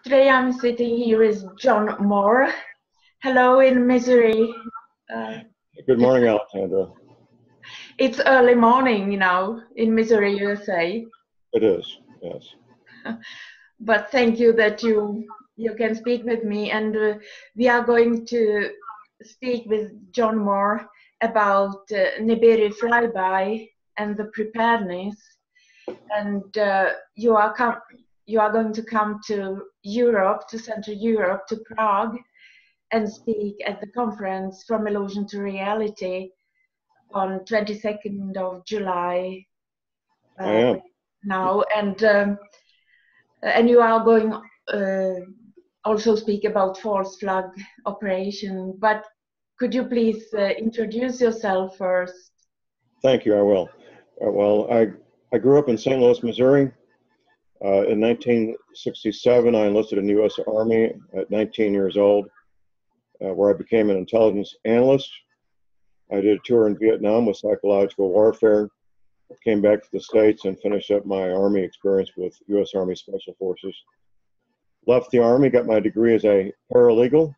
Today I'm sitting here with John Moore. Hello in Missouri. Good morning, Alexandra. It's early morning now in Missouri, USA. It is, yes. But thank you that you can speak with me, and we are going to speak with John Moore about NIBIRU Flyby and the preparedness. And you are going to come to Europe, to Central Europe, to Prague, and speak at the conference From Illusion to Reality on 22nd of July. I am. Now, and you are going also speak about false flag operation. But could you please introduce yourself first? Thank you, I will. Well, I grew up in St. Louis, Missouri. In 1967, I enlisted in the U.S. Army at 19 years old, where I became an intelligence analyst. I did a tour in Vietnam with psychological warfare, came back to the States and finished up my Army experience with U.S. Army Special Forces. Left the Army, got my degree as a paralegal,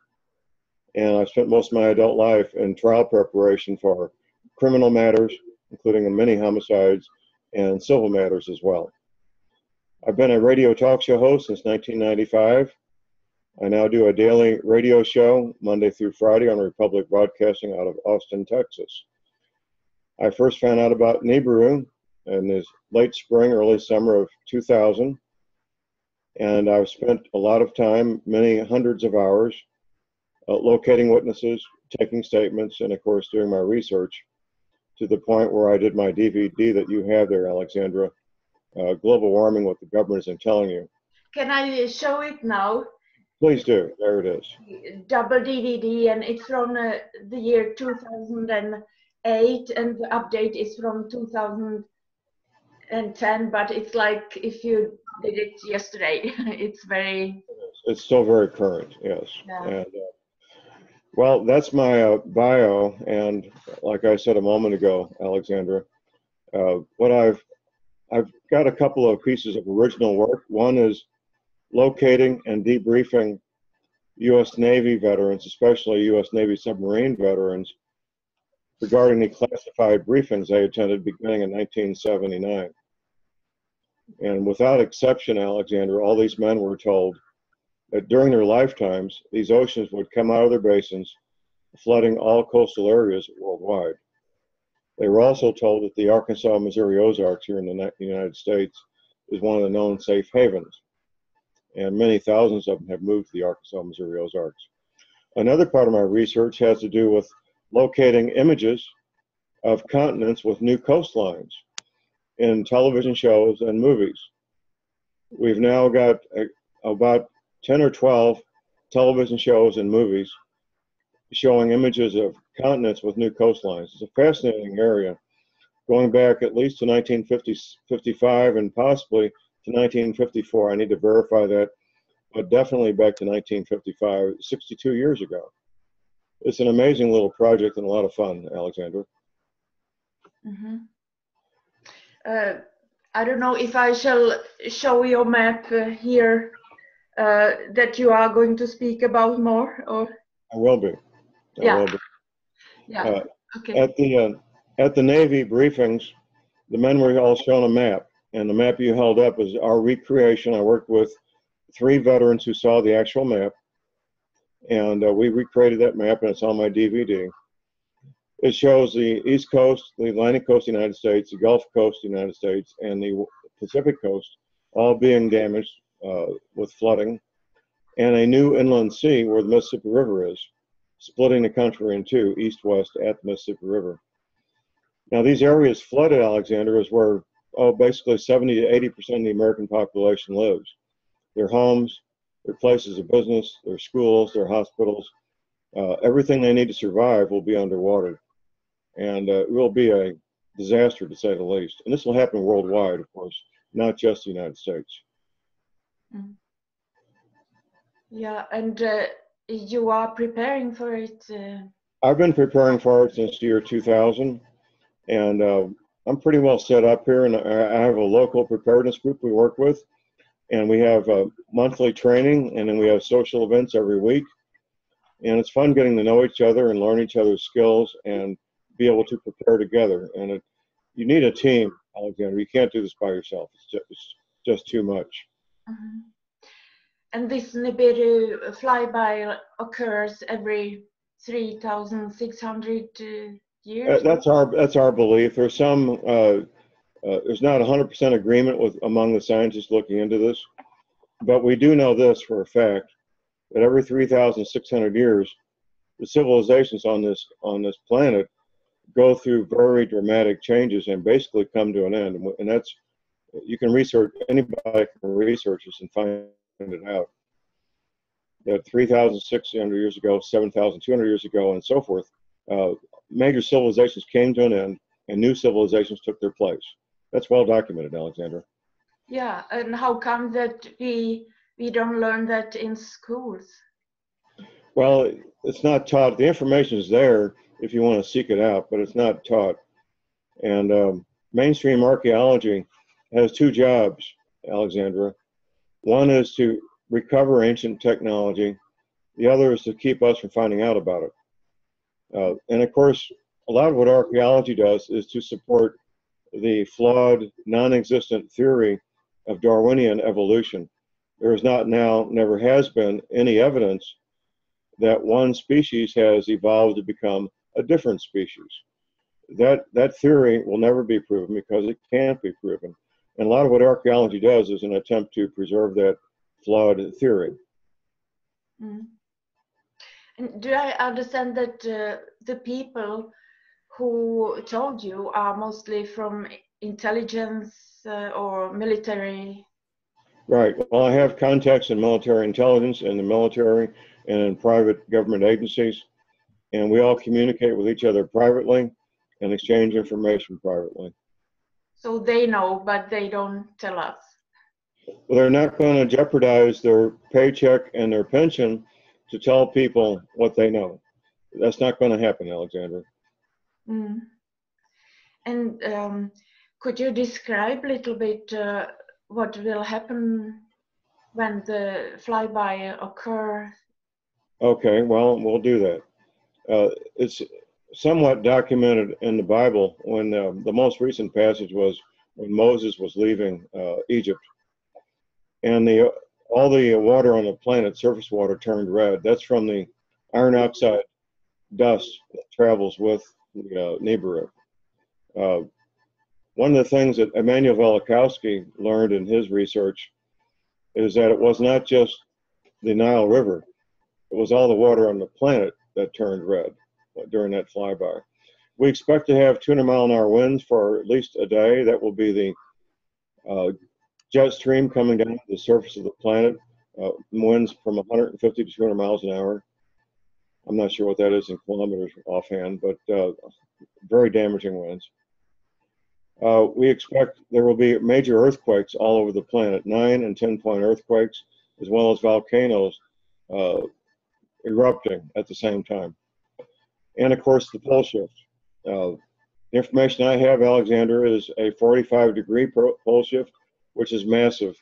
and I spent most of my adult life in trial preparation for criminal matters, including many homicides, and civil matters as well. I've been a radio talk show host since 1995. I now do a daily radio show Monday through Friday on Republic Broadcasting out of Austin, Texas. I first found out about NIBIRU in the late spring, early summer of 2000. And I've spent a lot of time, many hundreds of hours, locating witnesses, taking statements, and of course doing my research to the point where I did my DVD that you have there, Alexandra, Global Warming, What the Government Isn't Telling You. Can I show it now? Please do. There it is. Double DVD, and it's from the year 2008, and the update is from 2010, but it's like if you did it yesterday. It's still very current, yes. Yeah. And well, that's my bio, and like I said a moment ago, Alexandra, what I've got a couple of pieces of original work. One is locating and debriefing U.S. Navy veterans, especially U.S. Navy submarine veterans, regarding the classified briefings they attended beginning in 1979. And without exception, Alexander, all these men were told that during their lifetimes, these oceans would come out of their basins, flooding all coastal areas worldwide. They were also told that the Arkansas, Missouri Ozarks here in the United States is one of the known safe havens. And many thousands of them have moved to the Arkansas, Missouri Ozarks. Another part of my research has to do with locating images of continents with new coastlines in television shows and movies. We've now got about 10 or 12 television shows and movies showing images of continents with new coastlines. It's a fascinating area, going back at least to 1955 and possibly to 1954. I need to verify that, but definitely back to 1955, 62 years ago. It's an amazing little project and a lot of fun, Alexandra. Mm-hmm. I don't know if I shall show your map here that you are going to speak about more, or I will be. I will be. Yeah. Okay. At the Navy briefings, the men were all shown a map, and the map you held up is our recreation. I worked with 3 veterans who saw the actual map, and we recreated that map, and it's on my DVD. It shows the East Coast, the Atlantic Coast of the United States, the Gulf Coast of the United States, and the Pacific Coast, all being damaged with flooding, and a new inland sea where the Mississippi River is, splitting the country in two, east-west at the Mississippi River. Now, these areas flooded, Alexander, is where basically 70 to 80% of the American population lives. Their homes, their places of business, their schools, their hospitals, everything they need to survive will be underwater. And it will be a disaster, to say the least. And this will happen worldwide, of course, not just the United States. Mm. Yeah, and you are preparing for it? I've been preparing for it since the year 2000, and I'm pretty well set up here, and I have a local preparedness group we work with. And we have monthly training, and then we have social events every week. And it's fun getting to know each other and learn each other's skills and be able to prepare together. And you need a team, Alexander. You can't do this by yourself. It's just too much. Mm-hmm. And this Nibiru flyby occurs every 3,600 years? That's our belief. There's some there's not 100% agreement among the scientists looking into this, but we do know this for a fact, that every 3,600 years, the civilizations on this planet go through very dramatic changes and basically come to an end. And that's, you can research, anybody can research this and find it out. That 3,600 years ago, 7,200 years ago, and so forth, major civilizations came to an end and new civilizations took their place. That's well documented, Alexandra. Yeah, and how come that we don't learn that in schools? Well, it's not taught. The information is there if you want to seek it out, but it's not taught. And mainstream archaeology has two jobs, Alexandra. One is to recover ancient technology. The other is to keep us from finding out about it. And of course, a lot of what archaeology does is to support the flawed, non-existent theory of Darwinian evolution. There is not now, never has been, any evidence that one species has evolved to become a different species. That theory will never be proven because it can't be proven. And a lot of what archaeology does is an attempt to preserve that flawed theory. Mm. And do I understand that the people who told you are mostly from intelligence or military? Right. Well, I have contacts in military intelligence, in the military, and in private government agencies, and we all communicate with each other privately and exchange information privately. So they know, but they don't tell us. Well, they're not going to jeopardize their paycheck and their pension to tell people what they know. That's not going to happen, Alexandra. Mm. And could you describe a little bit what will happen when the flyby occurs? Okay, well, we'll do that. It's somewhat documented in the Bible when the most recent passage was when Moses was leaving Egypt, and all the water on the planet, surface water, turned red. That's from the iron oxide dust that travels with the Nibiru. One of the things that Emanuel Velikovsky learned in his research is that it was not just the Nile River, it was all the water on the planet that turned red during that flyby. We expect to have 200-mile-an-hour winds for at least a day. That will be the jet stream coming down to the surface of the planet, winds from 150 to 200 miles an hour. I'm not sure what that is in kilometers offhand, but very damaging winds. We expect there will be major earthquakes all over the planet, 9 and 10-point earthquakes, as well as volcanoes erupting at the same time. And of course, the pole shift. The information I have, Alexander, is a 45-degree pole shift, which is massive.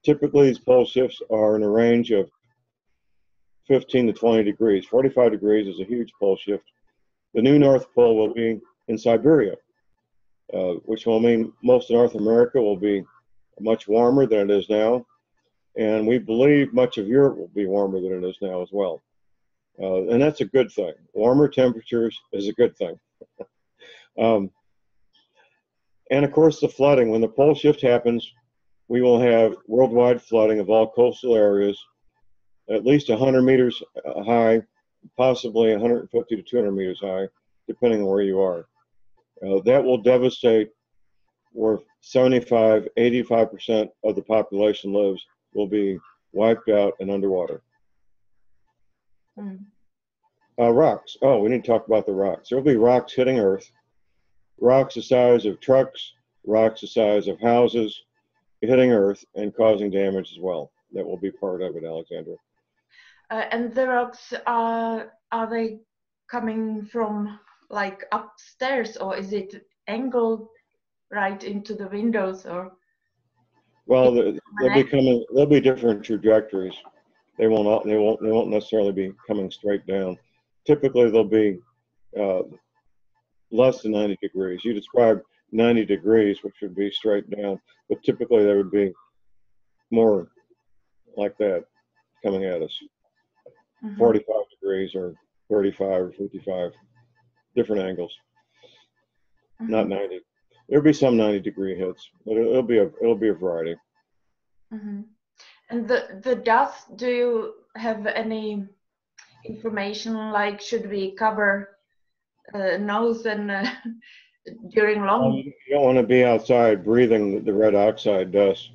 Typically, these pole shifts are in a range of 15 to 20 degrees. 45 degrees is a huge pole shift. The new North Pole will be in Siberia, which will mean most of North America will be much warmer than it is now. And we believe much of Europe will be warmer than it is now as well. And that's a good thing. Warmer temperatures is a good thing. And of course, the flooding. When the pole shift happens, we will have worldwide flooding of all coastal areas, at least 100 meters high, possibly 150 to 200 meters high, depending on where you are. That will devastate where 75, 85% of the population lives, will be wiped out and underwater. Mm. Rocks. Oh, we need to talk about the rocks. There will be rocks hitting Earth, rocks the size of trucks, rocks the size of houses, hitting Earth and causing damage as well. That will be part of it, Alexandra. And the rocks, are they coming from like upstairs, or is it angled right into the windows? Or Well, there'll be different trajectories. They won't necessarily be coming straight down. Typically, they'll be less than 90 degrees. You described 90 degrees, which would be straight down, but typically they would be more like that coming at us. 45 degrees or 35 or 55, different angles. Not 90. There'll be some 90-degree hits, but it'll be a variety. And the dust, do you have any information, like should we cover nose and during long? You don't want to be outside breathing the red oxide dust.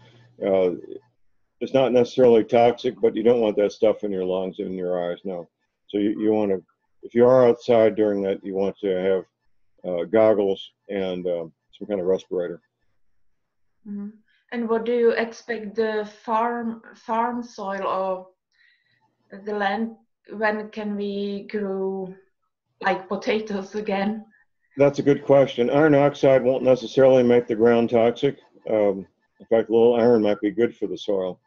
It's not necessarily toxic, but you don't want that stuff in your lungs and in your eyes. No. So you want to, if you are outside during that, you want to have goggles and some kind of respirator. And what do you expect the farm soil or the land, when can we grow like potatoes again? That's a good question. Iron oxide won't necessarily make the ground toxic. In fact, a little iron might be good for the soil.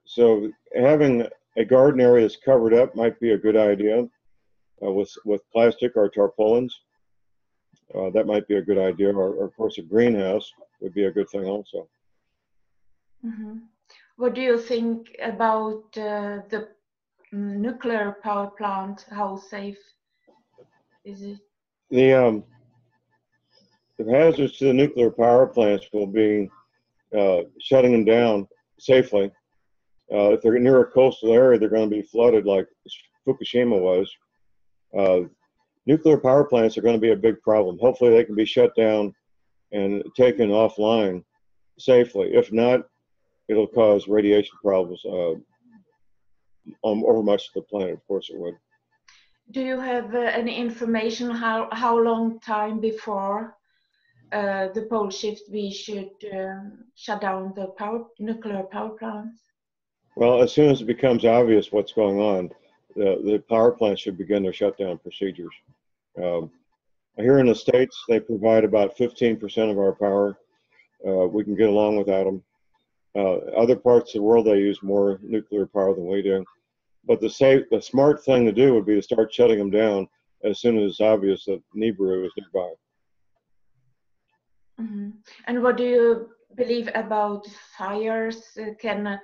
So having a garden area that's covered up might be a good idea with plastic or tarpaulins. That might be a good idea, or of course a greenhouse would be a good thing also. What do you think about the nuclear power plant? How safe is it? The hazards to the nuclear power plants will be shutting them down safely. If they're near a coastal area, they're going to be flooded like Fukushima was. Nuclear power plants are going to be a big problem. Hopefully they can be shut down and taken offline safely. If not, it'll cause radiation problems over much of the planet. Of course it would. Do you have any information how long time before the pole shift we should shut down the nuclear power plants? Well, as soon as it becomes obvious what's going on, the power plants should begin their shutdown procedures. Here in the States, they provide about 15% of our power. We can get along without them. Other parts of the world, they use more nuclear power than we do. But the smart thing to do would be to start shutting them down as soon as it's obvious that NIBIRU is nearby. And what do you believe about fires? Can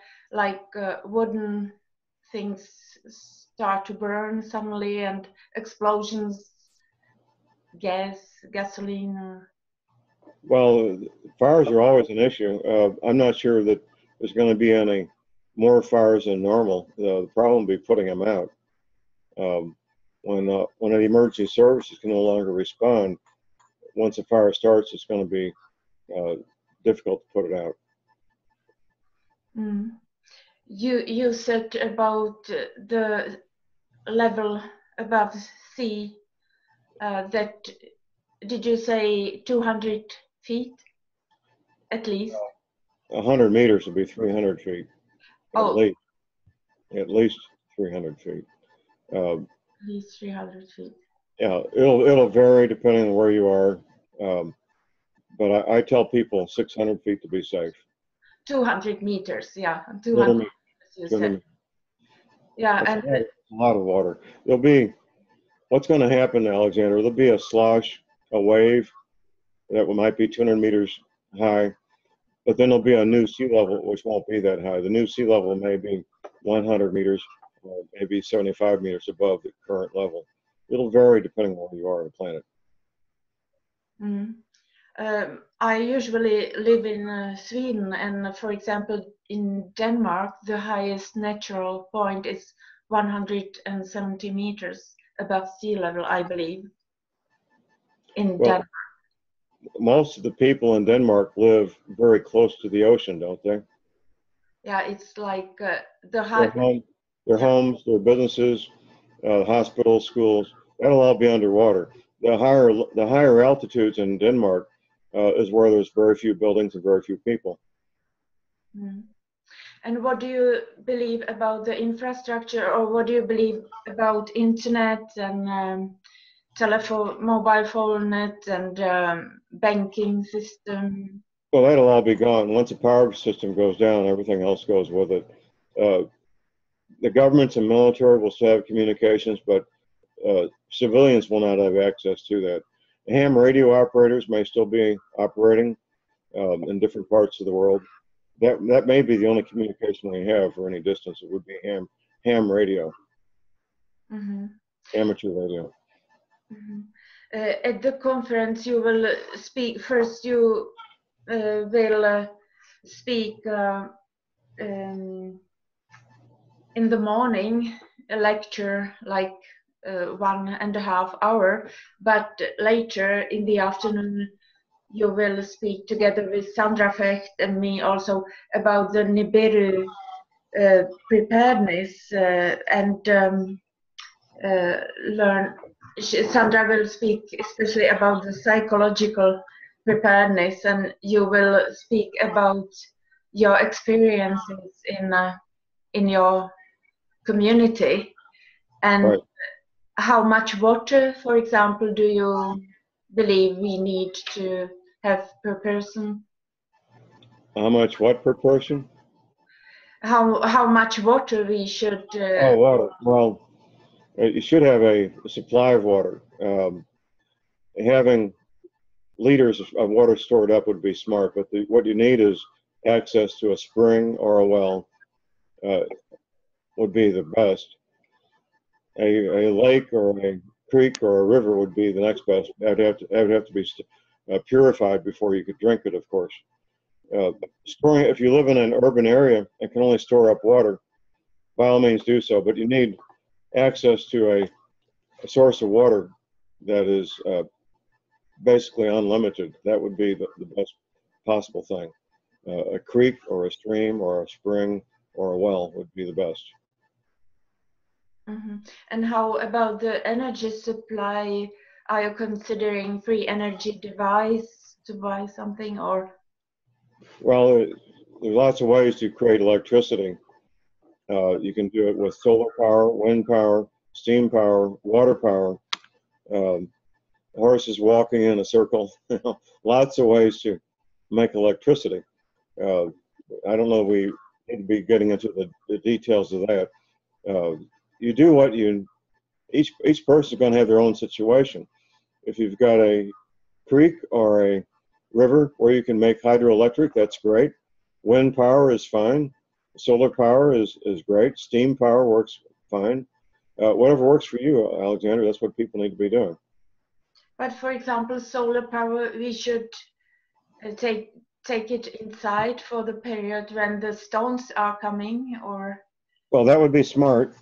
wooden things start to burn suddenly, and explosions, gasoline? Well, fires are always an issue. I'm not sure that there's going to be any more fires than normal. The problem will be putting them out. When an emergency services can no longer respond, once a fire starts, it's going to be difficult to put it out. You said about the level above sea. That, did you say 200 feet at least? 100 meters would be 300 feet. At least 300 feet. At least 300 feet. Yeah, it'll vary depending on where you are, but I tell people 600 feet to be safe. 200 meters, yeah, 200 meters. You said. Yeah, and a lot of water. What's going to happen, Alexander? There'll be a slosh, a wave that might be 200 meters high, but then there'll be a new sea level which won't be that high. The new sea level may be 100 meters, or maybe 75 meters above the current level. It'll vary depending on where you are on the planet. I usually live in Sweden, and for example, in Denmark, the highest natural point is 170 meters above sea level, I believe, in Denmark. Most of the people in Denmark live very close to the ocean, don't they? Yeah, it's like their homes, their businesses, hospitals, schools, that'll all be underwater. The higher altitudes in Denmark is where there's very few buildings and very few people. And what do you believe about the infrastructure, or what do you believe about internet and telephone, mobile phone net, and banking system? Well, that'll all be gone. Once the power system goes down, everything else goes with it. The governments and military will still have communications, but civilians will not have access to that. Ham radio operators may still be operating in different parts of the world. That may be the only communication we have for any distance. It would be ham radio, amateur radio. At the conference, you will speak first. You will speak in the morning, a lecture like 1.5 hours, but later in the afternoon you will speak together with Sandra Fecht and me also about the NIBIRU preparedness and learn. Sandra will speak especially about the psychological preparedness, and you will speak about your experiences in your community and Right. how much water, for example, do you believe we need to have per person? How much what per person? How much water we should? Oh, water. Well, you should have a supply of water. Having liters of water stored up would be smart, but what you need is access to a spring or a well. Would be the best. A lake or a creek or a river would be the next best. That would have to be purified before you could drink it, of course. Storing, if you live in an urban area and can only store up water, by all means do so, but you need access to a source of water that is basically unlimited. That would be the best possible thing. A creek or a stream or a spring or a well would be the best. And how about the energy supply? Are you considering free energy device to buy something, or? Well, there's lots of ways to create electricity. You can do it with solar power, wind power, steam power, water power, horses walking in a circle. Lots of ways to make electricity. I don't know if we need to be getting into the details of that. You do what each person is going to have their own situation. If you've got a creek or a river where you can make hydroelectric, that's great. Wind power is fine. Solar power is great. Steam power works fine. Whatever works for you, Alexander, that's what people need to be doing. But for example, solar power, we should take it inside for the period when the storms are coming, or? Well, that would be smart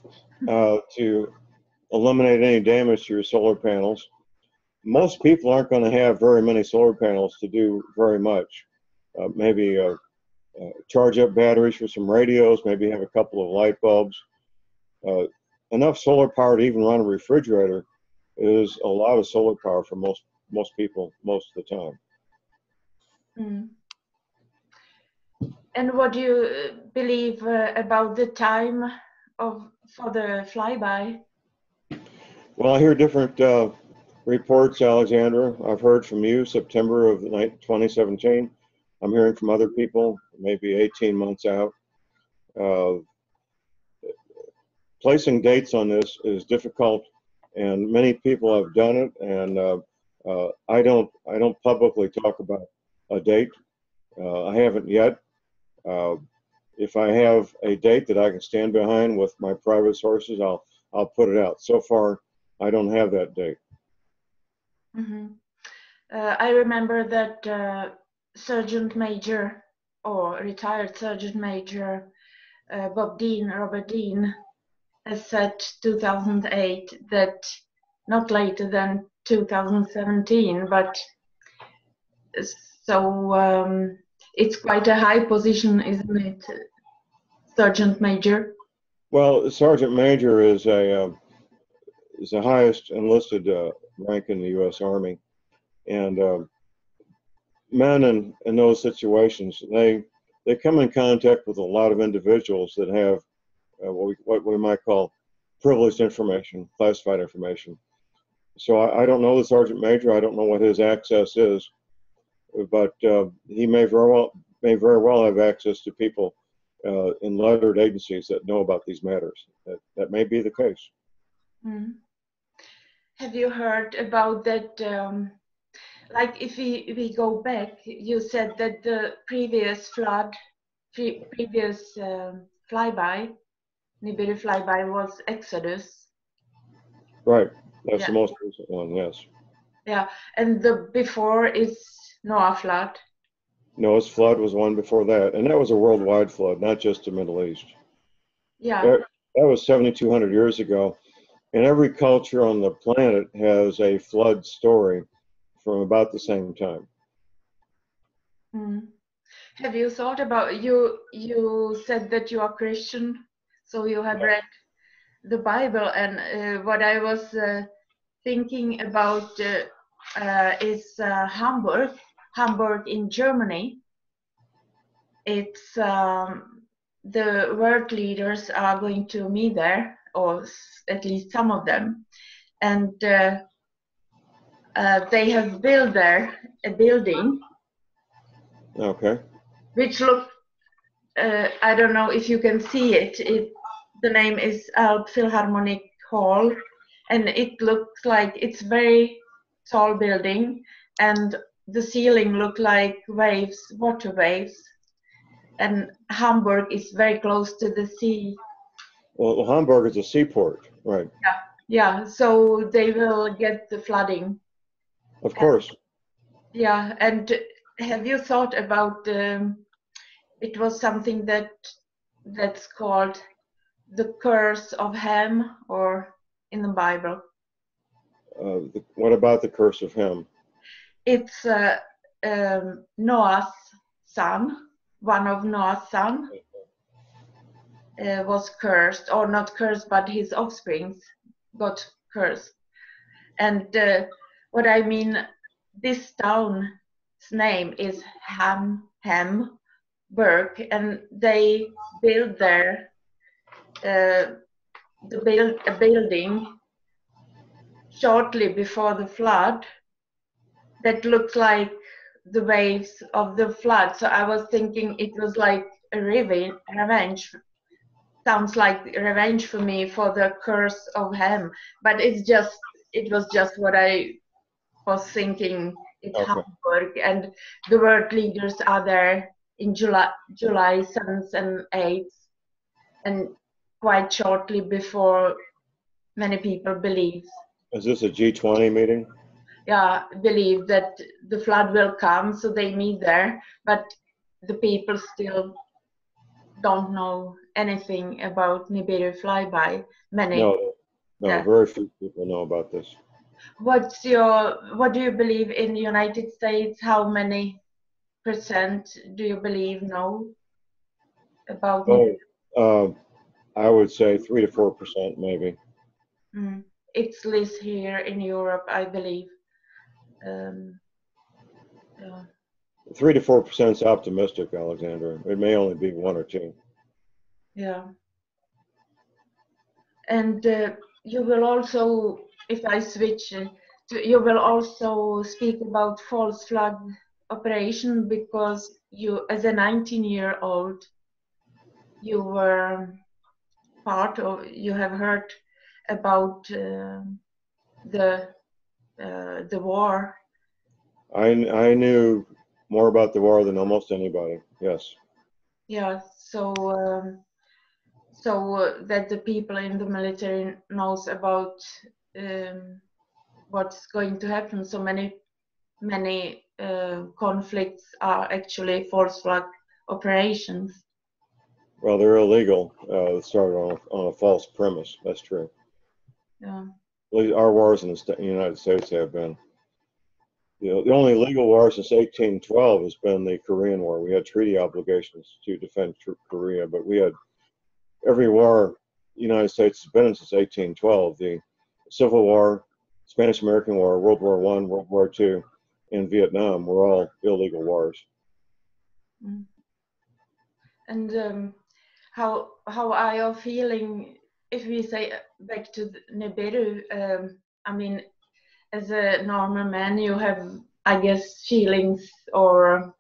to eliminate any damage to your solar panels. Most people aren't going to have very many solar panels to do very much. Maybe charge up batteries for some radios, maybe have a couple of light bulbs. Enough solar power to even run a refrigerator is a lot of solar power for most people most of the time. And what do you believe about the time for the flyby? Well, I hear different reports, Alexandra. I've heard from you September of 2017. I'm hearing from other people, maybe 18 months out. Placing dates on this is difficult, and many people have done it. And I don't publicly talk about a date. I haven't yet. If I have a date that I can stand behind with my private sources, I'll put it out. So far, I don't have that date. I remember that Sergeant Major, or retired Sergeant Major Robert Dean, has said 2008, that not later than 2017, but so it's quite a high position, isn't it, Sergeant Major? Well, Sergeant Major is the highest enlisted rank in the U.S. Army, and men in those situations, they come in contact with a lot of individuals that have what we might call privileged information, classified information. So I don't know the Sergeant Major. I don't know what his access is. but he may very well have access to people in lettered agencies that know about these matters. That may be the case. Mm. Have you heard about that? Like if we go back, you said that the previous flood, previous flyby, Nibiru flyby was Exodus. Right. That's Yeah. the most recent one, yes. Yeah, and the before is Noah flood. Noah's flood was one before that, and that was a worldwide flood, not just the Middle East. Yeah. That was 7,200 years ago, and every culture on the planet has a flood story from about the same time. Mm. Have you thought about you said that you are Christian, so you have read the Bible, and what I was thinking about is Hamburg in Germany. It's the world leaders are going to meet there, or at least some of them, and they have built there a building. Okay. Which look, I don't know if you can see it. The name is Philharmonic Hall, and it looks like it's very tall building, and the ceiling look like waves, water waves. And Hamburg is very close to the sea. Well, Hamburg is a seaport, right? Yeah. So they will get the flooding. Of course. Yeah, and have you thought about? It was something that's called the curse of Ham, or in the Bible. What about the curse of Ham? It's Noah's son. One of Noah's son was cursed, or not cursed, but his offspring got cursed. And what I mean, this town's name is Hamburg, and they built there a building shortly before the flood that looks like the waves of the flood. So I was thinking it was like a revenge. Sounds like revenge for me for the curse of Ham. But it was just what I was thinking. It's Okay. Hamburg, and the world leaders are there in July 7th and 8th, and quite shortly before many people believe. Is this a G20 meeting? Yeah, believe that the flood will come, so they meet there, but the people still don't know anything about Nibiru flyby. No, Yeah. very few people know about this. What do you believe in the United States? How many percent do you believe know about Nibiru? I would say 3 to 4%, maybe. It's less here in Europe, I believe. Yeah. 3 to 4% is optimistic, Alexandra. It may only be 1 or 2. Yeah. And you will also, if I switch, you will also speak about false flag operation, because you, as a 19-year-old, you were part of, you have heard about the war. I knew more about the war than almost anybody. Yes. Yeah. So that the people in the military knows about what's going to happen. So many conflicts are actually false flag operations. Well, they're illegal. It started on a false premise. That's true. Yeah. Our wars in the United States have been. The only legal war since 1812 has been the Korean War. We had treaty obligations to defend Korea, but we had every war the United States has been in since 1812. The Civil War, Spanish-American War, World War I, World War II, and Vietnam were all illegal wars. And how are you feeling, if we say back to Nibiru? I mean, as a normal man, you have I guess, feelings or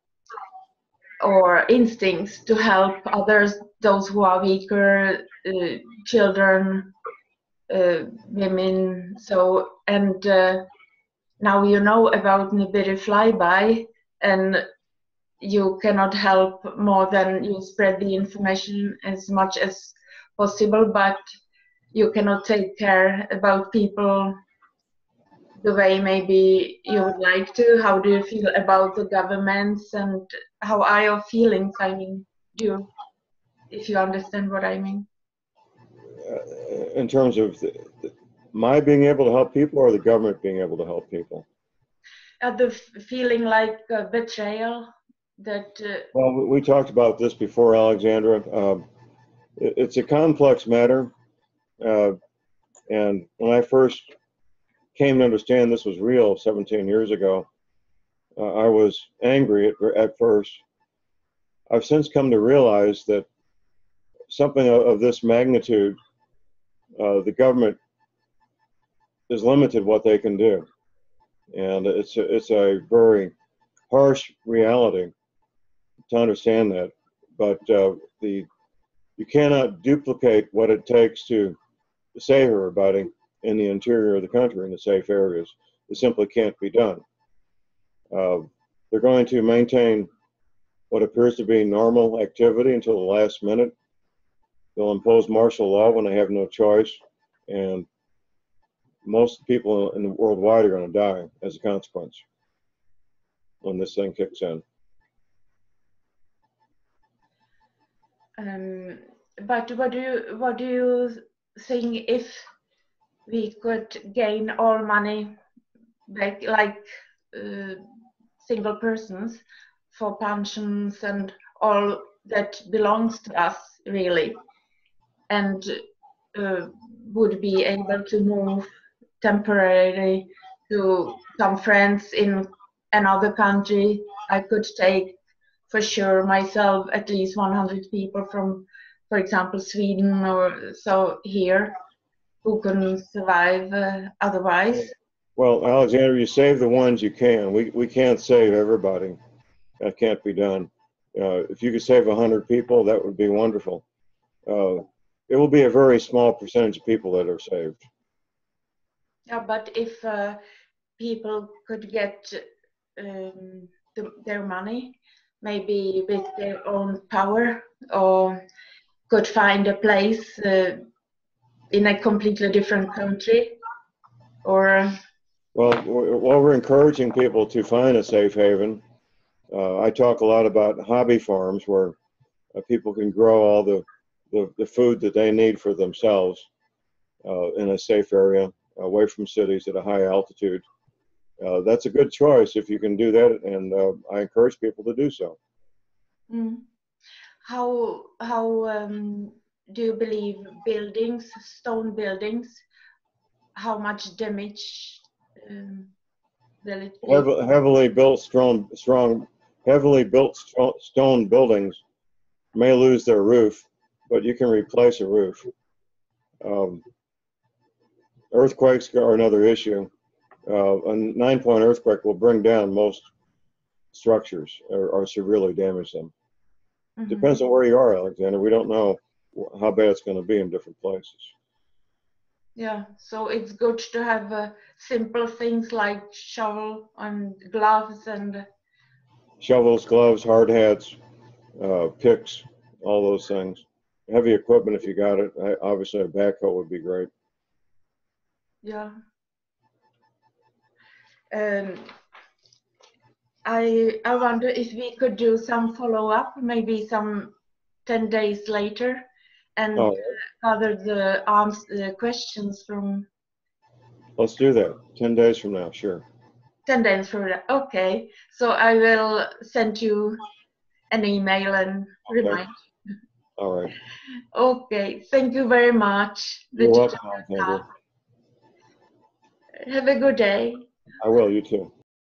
instincts to help others, those who are weaker, children, women. So, and now you know about NIBIRU Flyby, and you cannot help more than you spread the information as much as possible, but you cannot take care about people the way maybe you would like to. How do you feel about the governments, and how are your feelings? I mean, if you understand what I mean. In terms of my being able to help people, or the government being able to help people? The feeling like betrayal that. Well, we talked about this before, Alexandra. It's a complex matter, and when I first came to understand this was real 17 years ago, I was angry at first. I've since come to realize that something of this magnitude, the government is limited what they can do, and it's a very harsh reality to understand that. But you cannot duplicate what it takes to save everybody in the interior of the country in the safe areas. It simply can't be done. They're going to maintain what appears to be normal activity until the last minute. They'll impose martial law when they have no choice, and most people in the worldwide are going to die as a consequence when this thing kicks in. But what do you think if we could gain all money back, like single persons, for pensions and all that belongs to us, really, and would be able to move temporarily to some friends in another country? I could take for sure myself at least 100 people from, for example, Sweden or so here, who can survive otherwise. Well, Alexander, you save the ones you can. We can't save everybody. That can't be done. If you could save 100 people, that would be wonderful. It will be a very small percentage of people that are saved. Yeah, but if people could get their money, maybe with their own power, or could find a place in a completely different country, or... Well, we're encouraging people to find a safe haven. I talk a lot about hobby farms where people can grow all the food that they need for themselves in a safe area, away from cities at a high altitude. That's a good choice if you can do that, and I encourage people to do so. How do you believe buildings, stone buildings, how much damage will it be? Heavily built stone buildings may lose their roof, but you can replace a roof. Earthquakes are another issue. A 9-point earthquake will bring down most structures or severely damage them. Depends on where you are, Alexander. We don't know how bad it's going to be in different places. Yeah, so it's good to have simple things like shovel and gloves and... Shovels, gloves, hard hats, picks, all those things. Heavy equipment if you got it. Obviously a backhoe would be great. Yeah. I wonder if we could do some follow-up, maybe some 10 days later, and gather the questions from... Let's do that. 10 days from now, sure. 10 days from now, okay. So I will send you an email and remind you. All right. Okay, thank you very much. You're welcome, Alexander. Have a good day. I will, you too.